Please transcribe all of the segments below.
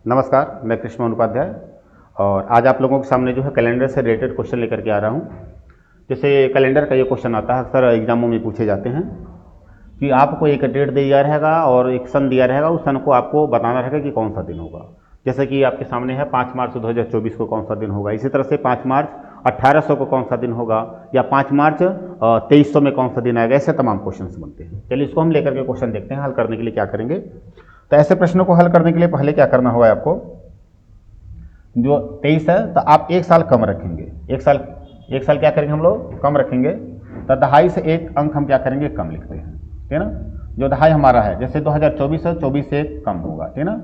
नमस्कार, मैं कृष्ण उपाध्याय और आज आप लोगों के सामने जो है कैलेंडर से रिलेटेड क्वेश्चन लेकर के आ रहा हूँ। जैसे कैलेंडर का ये क्वेश्चन आता है, अक्सर एग्जामों में पूछे जाते हैं कि आपको एक डेट दिया रहेगा और एक सन दिया रहेगा, उस सन को आपको बताना रहेगा कि कौन सा दिन होगा। जैसे कि आपके सामने है 5 मार्च 2024 को कौन सा दिन होगा, इसी तरह से 5 मार्च 1800 को कौन सा दिन होगा, या 5 मार्च 2300 में कौन सा दिन आएगा। ऐसे तमाम क्वेश्चन बनते हैं। चलिए इसको हम लेकर के क्वेश्चन देखते हैं। हल करने के लिए क्या करेंगे, तो ऐसे प्रश्नों को हल करने के लिए पहले क्या करना होगा आपको, जो 23 है तो आप एक साल कम रखेंगे। एक साल क्या करेंगे हम लोग, कम रखेंगे। तो दहाई से एक अंक हम क्या करेंगे, कम लिखते हैं, ठीक है ना। जो दहाई हमारा है, जैसे 2024 है, 24 से एक कम होगा, ठीक है ना।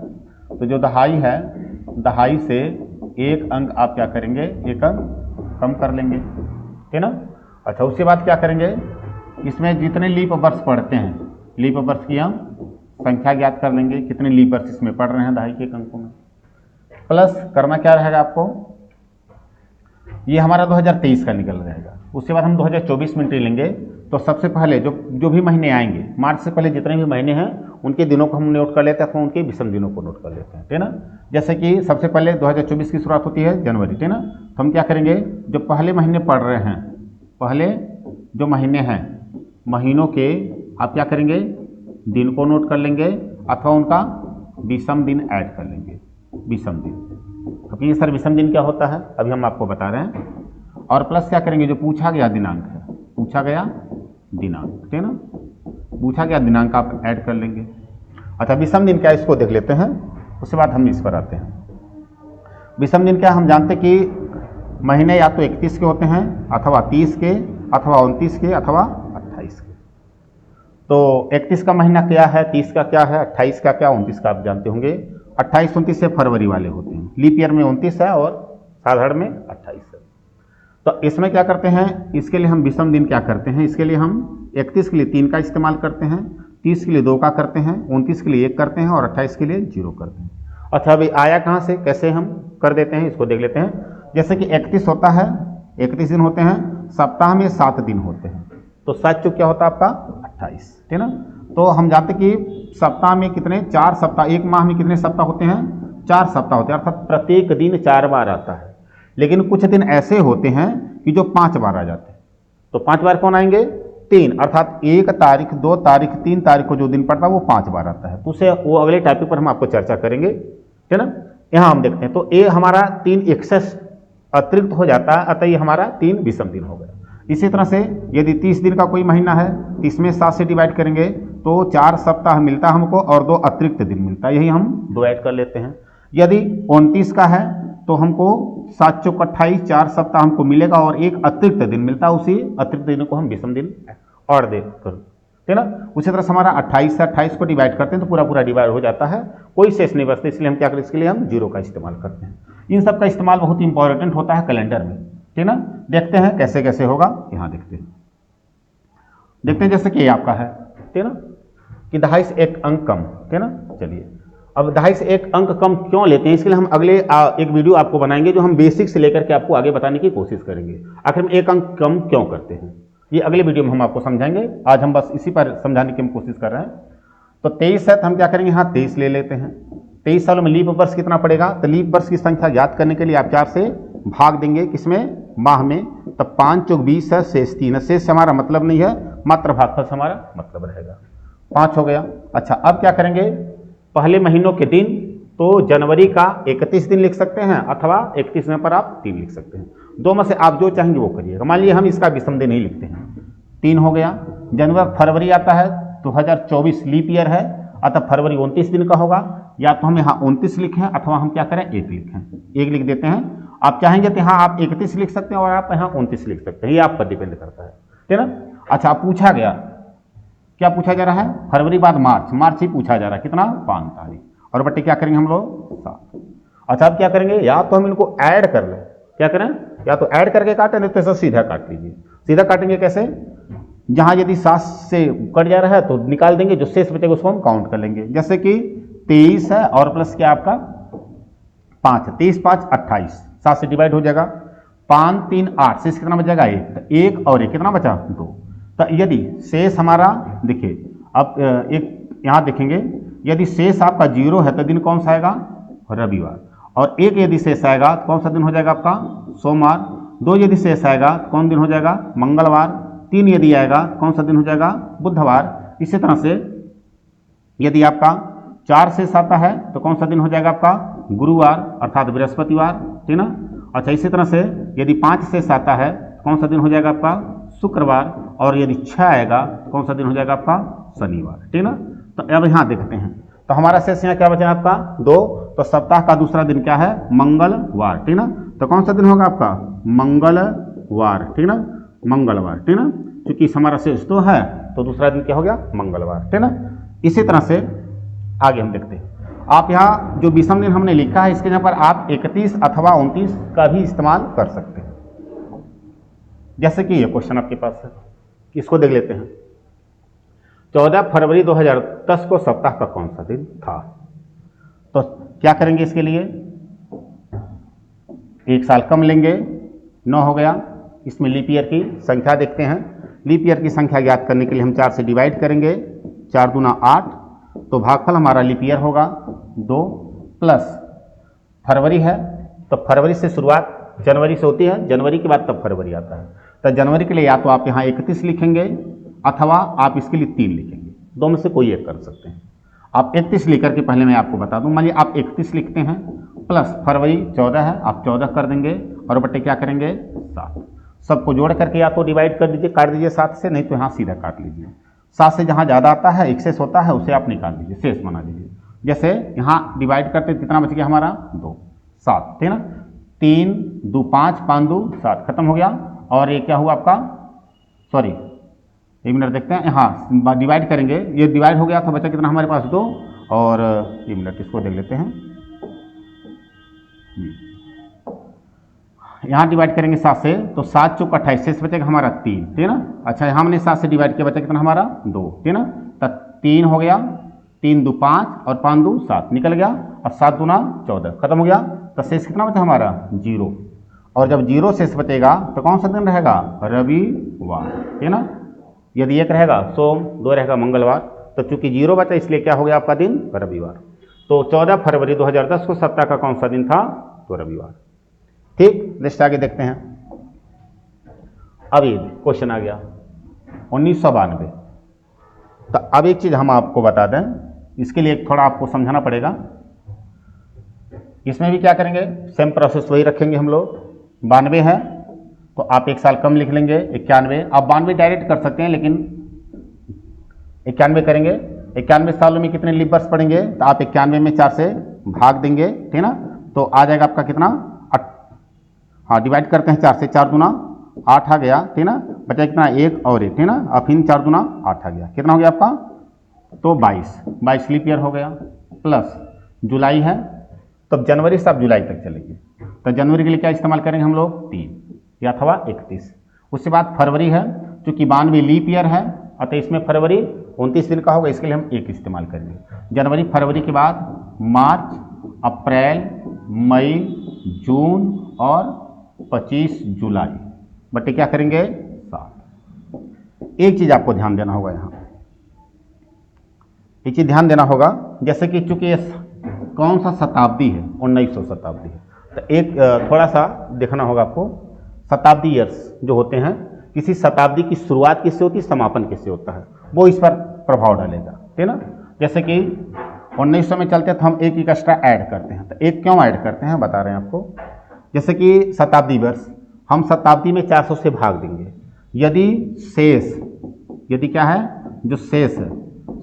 तो जो दहाई है, दहाई से एक अंक आप क्या करेंगे, एक अंक कम कर लेंगे, ठीक है ना। अच्छा, उसके बाद क्या करेंगे, इसमें जितने लीप वर्ष पढ़ते हैं, लीप वर्ष की हम संख्या ज्ञात कर लेंगे, कितने लीप वर्ष इसमें पढ़ रहे हैं दहाई के एक अंकों में। प्लस करना क्या रहेगा आपको, ये हमारा 2023 का निकल रहेगा। उसके बाद हम 2024 में एंट्री लेंगे। तो सबसे पहले जो भी महीने आएंगे, मार्च से पहले जितने भी महीने हैं उनके दिनों को हम नोट कर लेते हैं, अथवा उनके विषम दिनों को नोट कर लेते हैं, ठीक है ना। जैसे कि सबसे पहले 2024 की शुरुआत होती है जनवरी, ठीक है ना। तो हम क्या करेंगे, जो पहले महीने पढ़ रहे हैं, पहले जो महीने हैं, महीनों के आप क्या करेंगे, दिन को नोट कर लेंगे, अथवा उनका विषम दिन ऐड कर लेंगे, विषम दिन। क्योंकि ये सर विषम दिन क्या होता है अभी हम आपको बता रहे हैं। और प्लस क्या करेंगे, जो पूछा गया दिनांक है, पूछा गया दिनांक, ठीक है ना, पूछा गया दिनांक आप ऐड कर लेंगे। अच्छा, विषम दिन क्या, इसको देख लेते हैं, उसके बाद हम इस पर आते हैं। विषम दिन क्या, हम जानते कि महीने या तो 31 के होते हैं, अथवा 30 के, अथवा 29 के, अथवा 28 के। तो 31 का महीना क्या है, 30 का क्या है, 28 का क्या, 29 का आप जानते होंगे। 28 29 से फरवरी वाले होते हैं, लीप ईयर में 29 है और साधारण में 28 है। तो इसमें क्या करते हैं, इसके लिए हम विषम दिन क्या करते हैं, इसके लिए हम 31 के लिए 3 का इस्तेमाल करते हैं, 30 के लिए 2 का करते हैं, 29 के लिए 1 करते हैं और 28 के लिए 0 करते हैं। अच्छा, अभी आया कहाँ से, कैसे हम कर देते हैं, इसको देख लेते हैं। जैसे कि 31 होता है, 31 दिन होते हैं, सप्ताह में 7 दिन होते हैं, तो 7 चौक क्या होता है आपका 28, ठीक है ना। तो हम जानते कि सप्ताह में कितने, 4 सप्ताह, एक माह में कितने सप्ताह होते हैं, 4 सप्ताह होते हैं, अर्थात प्रत्येक दिन 4 बार आता है। लेकिन कुछ दिन ऐसे होते हैं कि जो 5 बार आ जाते हैं। तो 5 बार कौन आएंगे, 3, अर्थात 1 तारीख, 2 तारीख, 3 तारीख को जो दिन पड़ता है वो 5 बार आता है। तो उसे वो अगले टॉपिक पर हम आपको चर्चा करेंगे, ठीक है ना। यहाँ हम देखते हैं, तो ये हमारा 3 एक्सेस अतिरिक्त हो जाता है, अतः ये हमारा 3 विषम दिन हो गया। इसी तरह से यदि 30 दिन का कोई महीना है, 30 में 7 से डिवाइड करेंगे तो 4 सप्ताह मिलता है हमको और 2 अतिरिक्त दिन मिलता है, यही हम 2 ऐड कर लेते हैं। यदि 29 का है तो हमको 7 चौक 28, 4 सप्ताह हमको मिलेगा और 1 अतिरिक्त दिन मिलता है, उसी अतिरिक्त दिन को हम विषम दिन और दे कर, ठीक है ना। उसी तरह से हमारा 28 से 28 को डिवाइड करते हैं तो पूरा पूरा डिवाइड हो जाता है, कोई शेष नहीं बचता, इसलिए हम क्या करें, इसके लिए हम 0 का इस्तेमाल करते हैं। इन सब का इस्तेमाल बहुत इंपॉर्टेंट होता है कैलेंडर में, ठीक है ना। देखते हैं कैसे कैसे होगा, यहाँ देखते हैं जैसे कि ये आपका है, ठीक है ना, कि दहाई से एक अंक कम, ठीक है ना। चलिए, अब दहाई से एक अंक कम क्यों लेते हैं, इसके लिए हम अगले एक वीडियो आपको बनाएंगे, जो हम बेसिक से लेकर के आपको आगे बताने की कोशिश करेंगे, आखिर में एक अंक कम क्यों करते हैं, ये अगले वीडियो में हम आपको समझाएंगे। आज हम बस इसी पर समझाने की हम कोशिश कर रहे हैं। तो 23 है तो हम क्या करेंगे, यहाँ 23 ले लेते हैं। 23 सालों में लीप वर्ष कितना पड़ेगा, तो लीप वर्ष की संख्या ज्ञात करने के लिए आप 4 से भाग देंगे, किसमें, माह में। तब 5 चौक 20 है, शेष 3 है, शेष से हमारा मतलब नहीं है, मात्र भागफल से हमारा मतलब रहेगा। 5 हो गया। अच्छा, अब क्या करेंगे, पहले महीनों के दिन, तो जनवरी का 31 दिन लिख सकते हैं, अथवा 31 में पर आप 3 लिख सकते हैं, 2 में से आप जो चाहेंगे वो करिएगा। मान लीजिए हम इसका विषम दिन नहीं लिखते हैं, 3 हो गया। जनवरी फरवरी आता है, 2024 लीप ईयर है, अतः फरवरी 29 दिन का होगा। या तो हम यहाँ 29 लिखें, अथवा हम क्या करें, 1 लिखें, 1 लिख देते हैं। आप चाहेंगे तो यहाँ आप 31 लिख सकते हैं और आप यहाँ 29 लिख सकते हैं, ये आप पर डिपेंड करता है, ठीक है ना। अच्छा, पूछा गया, क्या पूछा जा रहा है, फरवरी बाद मार्च ही पूछा जा रहा है, कितना, 5 तारीख, और बट्टे क्या करेंगे हम लोग, 7। अच्छा, अब क्या करेंगे, या तो हम इनको ऐड कर लें, क्या करें, या तो ऐड करके काटें, नहीं तो सीधा काट लीजिए। सीधा काटेंगे कैसे, जहां यदि 7 से कट जा रहा है तो निकाल देंगे, जो शेष बचेगा उसको हम काउंट कर लेंगे। जैसे कि 23 है और प्लस क्या आपका 5 है, 23 5 28, 7 से डिवाइड हो जाएगा, 5 3 8, शेष कितना बचेगा, 1 और 1 कितना बचा, 2। तो यदि शेष हमारा देखिए, अब एक यहाँ देखेंगे, यदि शेष आपका 0 है तो दिन कौन सा आएगा, रविवार। और एक यदि शेष आएगा तो कौन सा दिन हो जाएगा आपका? सोमवार। 2 यदि शेष आएगा तो कौन दिन हो जाएगा? मंगलवार। 3 यदि आएगा कौन सा दिन हो जाएगा? बुधवार। इसी तरह से यदि आपका 4 शेष आता है तो कौन सा दिन हो जाएगा आपका? गुरुवार अर्थात बृहस्पतिवार, ठीक ना। अच्छा, इसी तरह से यदि 5 शेष आता है तो कौन सा दिन हो जाएगा आपका? शुक्रवार। और यदि 6 आएगा तो कौन सा दिन हो जाएगा आपका? शनिवार, ठीक ना। तो अब यहाँ देखते हैं, तो हमारा शेष यहाँ क्या बचा है आपका? 2। तो सप्ताह का दूसरा दिन क्या है? मंगलवार, ठीक ना। तो कौन सा दिन होगा आपका? मंगलवार, ठीक ना, मंगलवार, ठीक ना। क्योंकि हमारा शेष 2 है तो दूसरा दिन क्या हो गया? मंगलवार, ठीक ना। इसी तरह से आगे हम देखते हैं। आप यहाँ जो विषम दिन हमने लिखा है इसके यहाँ पर आप 31 अथवा 29 का भी इस्तेमाल कर सकते हैं। जैसे कि ये क्वेश्चन आपके पास है, इसको देख लेते हैं। 14 फरवरी 2010 को सप्ताह का कौन सा दिन था? तो क्या करेंगे इसके लिए? एक साल कम लेंगे, 9 हो गया। इसमें लीप ईयर की संख्या देखते हैं। लीप ईयर की संख्या ज्ञात करने के लिए हम 4 से डिवाइड करेंगे। 4 दूना 8, तो भागफल हमारा लीप ईयर होगा 2 प्लस फरवरी है, तो फरवरी से शुरुआत जनवरी से होती है, जनवरी के बाद तब फरवरी आता है। तो जनवरी के लिए या तो आप यहाँ 31 लिखेंगे अथवा आप इसके लिए 3 लिखेंगे, दो में से कोई एक कर सकते हैं। आप 31 लिख करके पहले मैं आपको बता दूं, मान लीजिए आप 31 लिखते हैं प्लस फरवरी 14 है, आप 14 कर देंगे और बटे क्या करेंगे? 7। सबको जोड़ करके या तो डिवाइड कर दीजिए, काट दीजिए 7 से, नहीं तो यहाँ सीधा काट लीजिए। 7 से जहाँ ज़्यादा आता है, एक्सेस होता है, उसे आप निकाल दीजिए, शेष बना दीजिए। जैसे यहाँ डिवाइड करते कितना बच गया हमारा? 2, 7, ठीक ना। 3 2 5 5 2 7 खत्म हो गया। और ये क्या हुआ आपका? सॉरी, एक मिनट देखते हैं, हाँ डिवाइड करेंगे, ये डिवाइड हो गया था, बचा कितना हमारे पास? 2। और एक मिनट इसको देख लेते हैं, यहाँ डिवाइड करेंगे 7 से, तो 7 चौक 28, शेष बचेगा हमारा 3, ठीक ना। अच्छा, यहाँ हमने 7 से डिवाइड किया, बचा कितना हमारा? 2, ठीक ना। तो 3 हो गया, 3 2 5 और 5 2 7 निकल गया, और 7 दूना 14 खत्म हो गया। तो शेष कितना बचा हमारा? 0। और जब 0 शेष बचेगा तो कौन सा दिन रहेगा? रविवार, ठीक ना। यदि 1 रहेगा सोम, 2 रहेगा मंगलवार, तो चूंकि 0 बचा इसलिए क्या हो गया आपका दिन? रविवार। तो 14 फरवरी 2010 को सप्ताह का कौन सा दिन था? तो रविवार। ठीक, नेक्स्ट आगे देखते हैं। अब ये क्वेश्चन आ गया 1992। तो अब एक चीज हम आपको बता दें, इसके लिए थोड़ा आपको समझाना पड़ेगा। इसमें भी क्या करेंगे? सेम प्रोसेस वही रखेंगे हम लोग। 92 है तो आप एक साल कम लिख लेंगे, 91। आप 92 डायरेक्ट कर सकते हैं, लेकिन 91 करेंगे। 91 सालों में कितने लीप वर्ष पड़ेंगे? तो आप 91 में 4 से भाग देंगे, ठीक ना। तो आ जाएगा आपका कितना? हाँ, डिवाइड करते हैं 4 से, 4 दूना 8 आ गया, ठीक ना। बचा कितना? 1 और 1, ठीक ना। अब फिर 4 दूना 8 आ गया, कितना हो गया आपका? तो 22 लीप ईयर हो गया। प्लस जुलाई है, तब जनवरी से आप जुलाई तक चलेंगे, तो जनवरी के लिए क्या इस्तेमाल करेंगे हम लोग? 3 या अथवा 31। उसके बाद फरवरी है, चूंकि 92 लीप ईयर है अतः इसमें फरवरी 29 दिन का होगा, इसके लिए हम 1 इस्तेमाल करेंगे। जनवरी, फरवरी के बाद मार्च, अप्रैल, मई, जून और 25 जुलाई, बटे क्या करेंगे? 7। एक चीज आपको ध्यान देना होगा, यहाँ एक चीज ध्यान देना होगा, जैसे कि चूंकि ये कौन सा शताब्दी है? 1900 शताब्दी है, तो एक थोड़ा सा देखना होगा आपको। शताब्दी ईयर्स जो होते हैं, किसी शताब्दी की शुरुआत किससे होती है, समापन किससे होता है, वो इस पर प्रभाव डालेगा, ठीक ना। जैसे कि 1900 में चलते हैं तो हम एक एक्स्ट्रा ऐड करते हैं, तो एक क्यों ऐड करते हैं बता रहे हैं आपको। जैसे कि शताब्दी वर्ष, हम शताब्दी में 400 से भाग देंगे। यदि शेष, यदि क्या है, जो शेष है,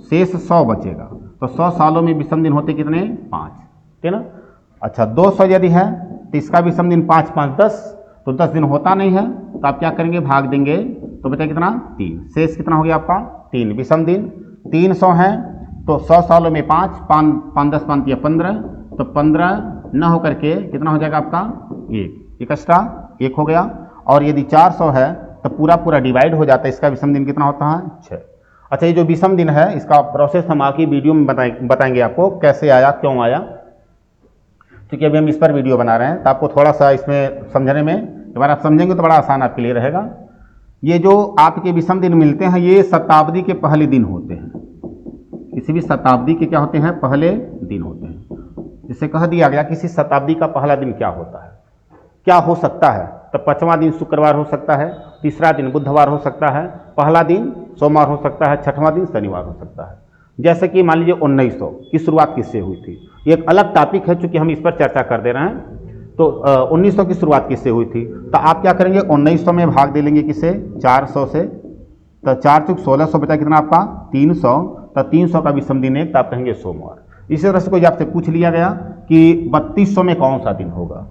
शेष 100 बचेगा, तो 100 सालों में विषम दिन होते कितने? 5, ठीक ना। अच्छा, 200 यदि है तो इसका विषम दिन 5 5 10, तो 10 दिन होता नहीं है, तो आप क्या करेंगे? भाग देंगे, तो बचा कितना? 3। शेष कितना हो गया आपका? 3 विषम दिन। 300 है तो 100 सालों में 5 5 10 5 15, तो 15 न होकर के कितना हो जाएगा आपका? 1 एक्स्ट्रा 1 हो गया। और यदि 400 है तो पूरा पूरा डिवाइड हो जाता है, इसका विषम दिन कितना होता है? 6। अच्छा, ये जो विषम दिन है इसका प्रोसेस हम आगे वीडियो में बताएंगे आपको कैसे आया, क्यों आया, क्योंकि अभी हम इस पर वीडियो बना रहे हैं, तो आपको थोड़ा सा इसमें समझने में, एक बार आप समझेंगे तो बड़ा आसान आपके लिए रहेगा। ये जो आपके विषम दिन मिलते हैं, ये शताब्दी के पहले दिन होते हैं। किसी भी शताब्दी के क्या होते हैं? पहले दिन होते हैं। जिसे कह दिया गया किसी शताब्दी का पहला दिन क्या होता है, क्या हो सकता है, तो 5वां दिन शुक्रवार हो सकता है, तीसरा दिन बुधवार हो सकता है, पहला दिन सोमवार हो सकता है, 6वां दिन शनिवार हो सकता है। जैसे कि मान लीजिए 1900 की शुरुआत किससे हुई थी, ये एक अलग टॉपिक है, चूंकि हम इस पर चर्चा कर दे रहे हैं। तो 1900 की शुरुआत किससे हुई थी, तो आप क्या करेंगे, 1900 में भाग दे लेंगे किससे, 400 से, तो 4 चुक 1600 बचा कितना आपका 300, तो 300 का विषम दिन एक, तो आप कहेंगे सोमवार। इसी तरह से कोई आपसे पूछ लिया गया कि 3200 में कौन सा दिन होगा,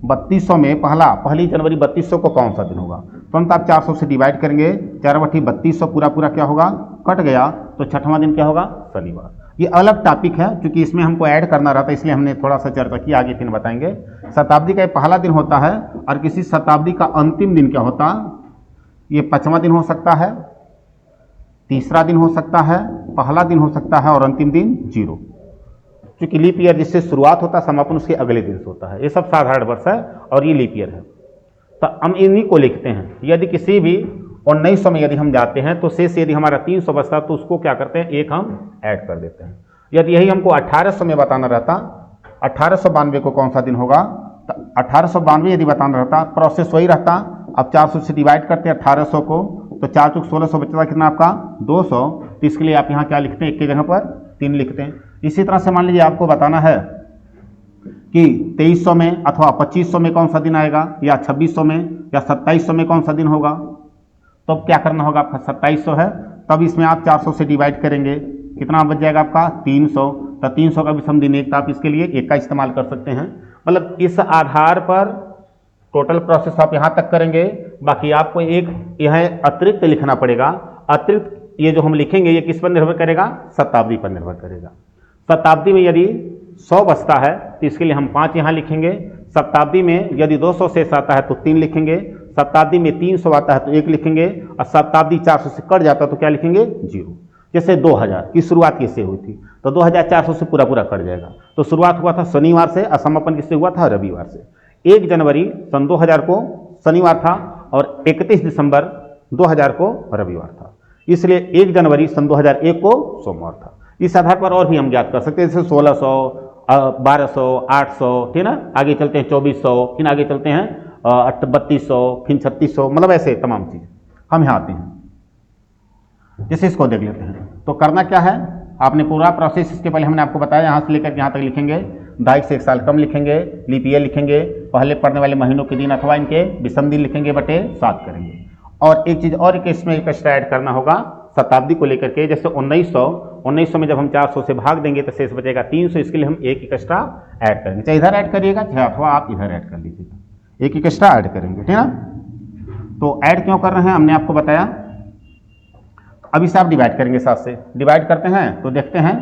3200 में पहली जनवरी 3200 को कौन सा दिन होगा, तुरंत आप 400 से डिवाइड करेंगे, 4/3200 पूरा पूरा क्या होगा, कट गया, तो 6वां दिन क्या होगा, शनिवार। ये अलग टॉपिक है, क्योंकि इसमें हमको ऐड करना रहता है, इसलिए हमने थोड़ा सा चर्चा की, आगे फिर बताएंगे। शताब्दी का पहला दिन होता है, और किसी शताब्दी का अंतिम दिन क्या होता, ये 5वां दिन हो सकता है, तीसरा दिन हो सकता है, पहला दिन हो सकता है, और अंतिम दिन 0। क्योंकि लीप ईयर जिससे शुरुआत होता है समापन उसके अगले दिन से होता है। ये सब साधारण वर्ष है और ये लीप ईयर है, तो हम इन्हीं को लिखते हैं। यदि किसी भी 1900 में यदि हम जाते हैं तो शेष यदि हमारा 300 बचता तो उसको क्या करते हैं, एक हम ऐड कर देते हैं। यदि यही हमको 1800 में बताना रहता, 1892 को कौन सा दिन होगा, तो 1892 यदि बताना रहता, प्रोसेस वही रहता। अब 400 से डिवाइड करते हैं 1800 को, तो 4 चुक 1600 बचता कितना आपका 200, तो इसके लिए आप यहाँ क्या लिखते हैं, एक की जगह पर 3 लिखते हैं। इसी तरह से मान लीजिए आपको बताना है कि 2300 में अथवा 2500 में कौन सा दिन आएगा, या 2600 में या 2700 में कौन सा दिन होगा, तो क्या करना होगा, आपका 2700 है, तब इसमें आप 400 से डिवाइड करेंगे, कितना बच जाएगा आपका 300, तो 300 का विषम दिन एक, तो आप इसके लिए एक का इस्तेमाल कर सकते हैं। मतलब इस आधार पर टोटल प्रोसेस आप यहाँ तक करेंगे, बाकी आपको एक यह अतिरिक्त लिखना पड़ेगा। अतिरिक्त ये जो हम लिखेंगे ये किस पर निर्भर करेगा, शताब्दी पर निर्भर करेगा। शताब्दी में यदि 100 बचता है तो इसके लिए हम 5 यहाँ लिखेंगे। शताब्दी में यदि 200 शेष आता है तो 3 लिखेंगे। शताब्दी में 300 आता है तो 1 लिखेंगे, और शताब्दी 400 से कट जाता है तो क्या लिखेंगे, 0। जैसे 2000 की शुरुआत किससे हुई थी, तो 2400 से पूरा पूरा कट जाएगा। तो शुरुआत हुआ था शनिवार से, और समापन किससे हुआ था, रविवार से। 1 जनवरी सन 2000 को शनिवार था, और 31 दिसंबर 2000 को रविवार था, इसलिए 1 जनवरी सन 2001 को सोमवार था। इस आधार पर और भी हम ज्ञात कर सकते हैं, जैसे 1600, 1200, 800, ठीक ना, आगे चलते हैं 2400, फिर आगे चलते हैं 3200, फिर 3600, मतलब ऐसे तमाम चीज़ हम यहाँ आते हैं। जैसे इसको देख लेते हैं, तो करना क्या है, आपने पूरा प्रोसेस इसके पहले हमने आपको बताया, यहाँ से लेकर यहाँ तक लिखेंगे, 2.5 से 1 साल कम लिखेंगे, लीप ईयर लिखेंगे, पहले पढ़ने वाले महीनों के दिन अथवा इनके विषम दिन लिखेंगे, बटे 7 करेंगे। और एक चीज़ और इसमें एक एक्स्ट्रा ऐड करना होगा शताब्दी को लेकर के, जैसे 1900 में जब हम 400 से भाग देंगे तो शेष बचेगा 300, इसके लिए हम एक एक्स्ट्रा ऐड करेंगे, चाहे इधर ऐड करिएगा चाहे अथवा आप इधर ऐड कर लीजिएगा, एक एक्स्ट्रा ऐड करेंगे, ठीक ना। तो ऐड क्यों कर रहे हैं हमने आपको बताया। अब इसे आप डिवाइड करेंगे 7 से, डिवाइड करते हैं तो देखते हैं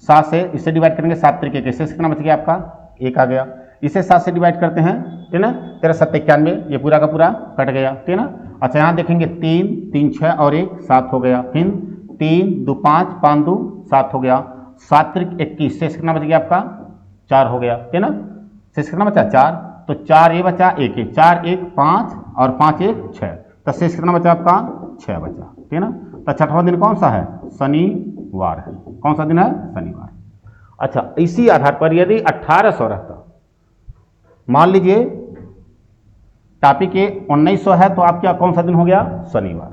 7 से इससे डिवाइड करेंगे 7 तरीके के, शेष कितना बच गया आपका 1 आ गया। इसे 7 से डिवाइड करते हैं, ठीक ना, 13 7 91, ये पूरा का पूरा कट गया, ठीक ना। अच्छा यहाँ देखेंगे 3 3 6 और 1 7 हो गया, फिर 3 2 5 5 2 7 हो गया, 7 3 21, शेष कितना बच गया आपका 4 हो गया, ठीक ना। शेष कितना बचा 4, तो 4 ये बचा 1 1, 4 1 5 और 5 1 6, तो शेष कितना बचा आपका 6 बचा, ठीक ना। तो 6वां दिन कौन सा है, शनिवार है। कौन सा दिन है, शनिवार। अच्छा, इसी आधार पर यदि 1800 रहता, मान लीजिए टॉपिक ये 1900 है, तो आप क्या कौन सा दिन हो गया, शनिवार।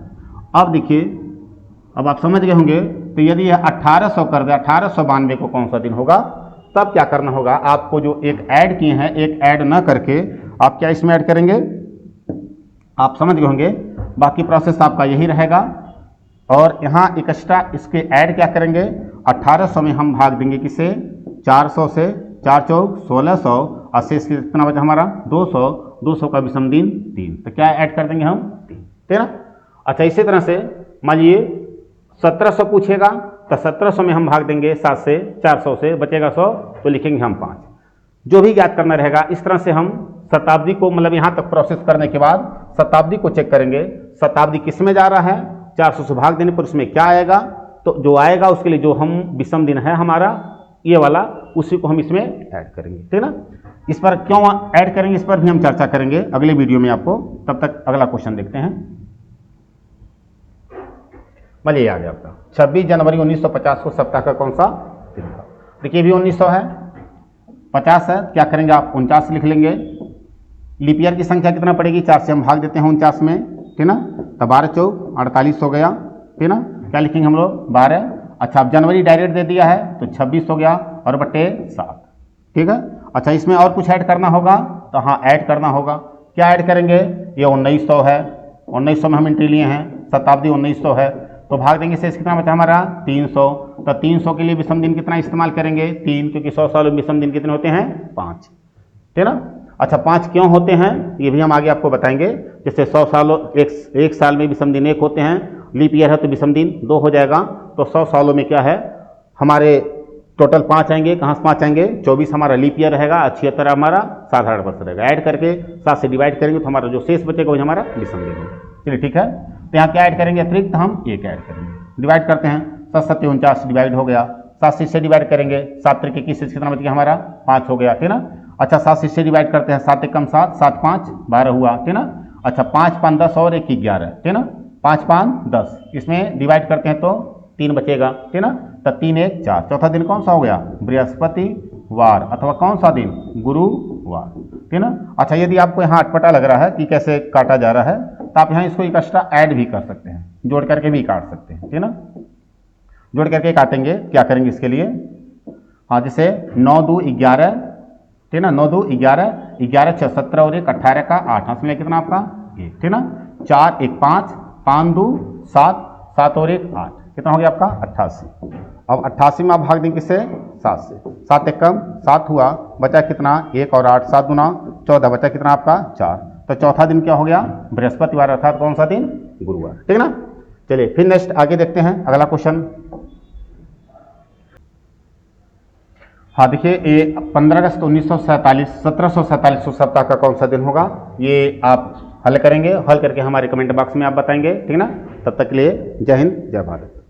अब देखिए, अब आप समझ गए होंगे, तो यदि यह 1800 कर दे, 1892 को कौन सा दिन होगा, तब क्या करना होगा आपको, जो एक ऐड किए हैं एक ऐड न करके आप क्या इसमें ऐड करेंगे, आप समझ गए होंगे। बाकी प्रोसेस आपका यही रहेगा, और यहाँ एक एक्स्ट्रा इसके ऐड क्या करेंगे, 1800 में हम भाग देंगे किसे, 400 से, 4 चौक 1600, और शेष कितना बचा हमारा 200, 200 का विषम दिन 3, तो क्या ऐड कर देंगे हम 3, ठीक ना। अच्छा, इसी तरह से मान लीजिए 1700 पूछेगा, तो 1700 में हम भाग देंगे 7 से, 400 से बचेगा 100, तो लिखेंगे हम 5, जो भी ज्ञात करना रहेगा। इस तरह से हम शताब्दी को, मतलब यहाँ तक प्रोसेस करने के बाद शताब्दी को चेक करेंगे, शताब्दी किस में जा रहा है, 400 से भाग देने पर उसमें क्या आएगा, तो जो आएगा उसके लिए जो हम विषम दिन है हमारा ये वाला, उसी को हम इसमें ऐड करेंगे, ठीक ना। इस पर क्यों ऐड करेंगे, इस पर भी हम चर्चा करेंगे अगले वीडियो में आपको। तब तक अगला क्वेश्चन देखते हैं। मजे आ गया आपका 26 जनवरी 1950 को सप्ताह का कौन सा दिन था। देखिए भी 1900 है, 50 है, क्या करेंगे आप 49 लिख लेंगे। लीप ईयर की संख्या कितना पड़ेगी, 4 से हम भाग देते हैं 49 में, ठीक ना। तो 12 चौक 48 हो गया, ठीक ना। क्या लिखेंगे हम लोग 12। अच्छा, अब जनवरी डायरेक्ट दे दिया है तो 26 हो गया और बटे 7, ठीक है। अच्छा, इसमें और कुछ ऐड करना होगा तो हाँ ऐड करना होगा। क्या ऐड करेंगे, ये 1900 है, 1900 में हम एंट्री लिए हैं, शताब्दी 1900 है, तो भाग देंगे शेष कितना बचा हमारा 300। तो 300 के लिए विषम दिन कितना इस्तेमाल करेंगे 3, क्योंकि 100 सालों में विषम दिन कितने होते हैं 5, ठीक ना। अच्छा, 5 क्यों होते हैं ये भी हम आगे आपको बताएंगे। जैसे 100 सालों एक साल में विषम दिन 1 होते हैं, लीप ईयर है तो विषम दिन 2 हो जाएगा। तो 100 सालों में क्या है हमारे टोटल 5 आएंगे, कहाँ से 5 आएंगे, 24 हमारा लीप ईयर रहेगा, 76 हमारा साधारण वर्ष रहेगा। ऐड करके 7 से डिवाइड करेंगे तो हमारा जो शेष बचेगा वो हमारा विषम दिन होगा। चलिए ठीक है, तो यहाँ क्या ऐड करेंगे अतिरिक्त हम 1 ऐड करेंगे। डिवाइड करते हैं, 7 7 49 डिवाइड हो गया, 7 से डिवाइड करेंगे, 7 3 21 कितना बच गया हमारा 5 हो गया, ठीक ना। अच्छा, 7 से डिवाइड करते हैं, 7 1 7, 7 5 12 हुआ, ठीक ना। अच्छा, 5 5 10 और 1 11, ठीक ना। 5 5 10, इसमें डिवाइड करते हैं तो 3 बचेगा, ठीक ना। तो 3 1 4, चौथा दिन कौन सा हो गया बृहस्पतिवार, अथवा कौन सा दिन गुरुवार, ठीक ना। अच्छा, यदि आपको यहाँ अटपटा लग रहा है कि कैसे काटा जा रहा है तो आप यहाँ इसको एक एक्स्ट्रा ऐड भी कर सकते हैं, जोड़ करके भी काट सकते हैं, ठीक ना। जोड़ करके काटेंगे, क्या करेंगे इसके लिए, हाँ जैसे 9 2 11, ठीक ना, 9 2 11, 11 6 17 और 1 18 का 8, हंस में कितना आपका 1, ठीक ना। 4 1 5, 5 2 7, 7 और 1 8, कितना हो गया आपका 88। अब 88 में आप भाग देंगे किससे 7 से, 7 1 कम 7 हुआ, बचा कितना 1 और 8 7 गुना 14, बचा कितना आपका 4। तो चौथा दिन क्या हो गया बृहस्पतिवार, अर्थात कौन सा दिन गुरुवार, ठीक ना। चलिए फिर नेक्स्ट आगे देखते हैं अगला क्वेश्चन। हाँ देखिए, ये 15 अगस्त 1947 1747 सप्ताह का कौन सा दिन होगा, ये आप हल करेंगे, हल करके हमारे कमेंट बॉक्स में आप बताएंगे, ठीक ना। तब तक के लिए जय हिंद जय भारत।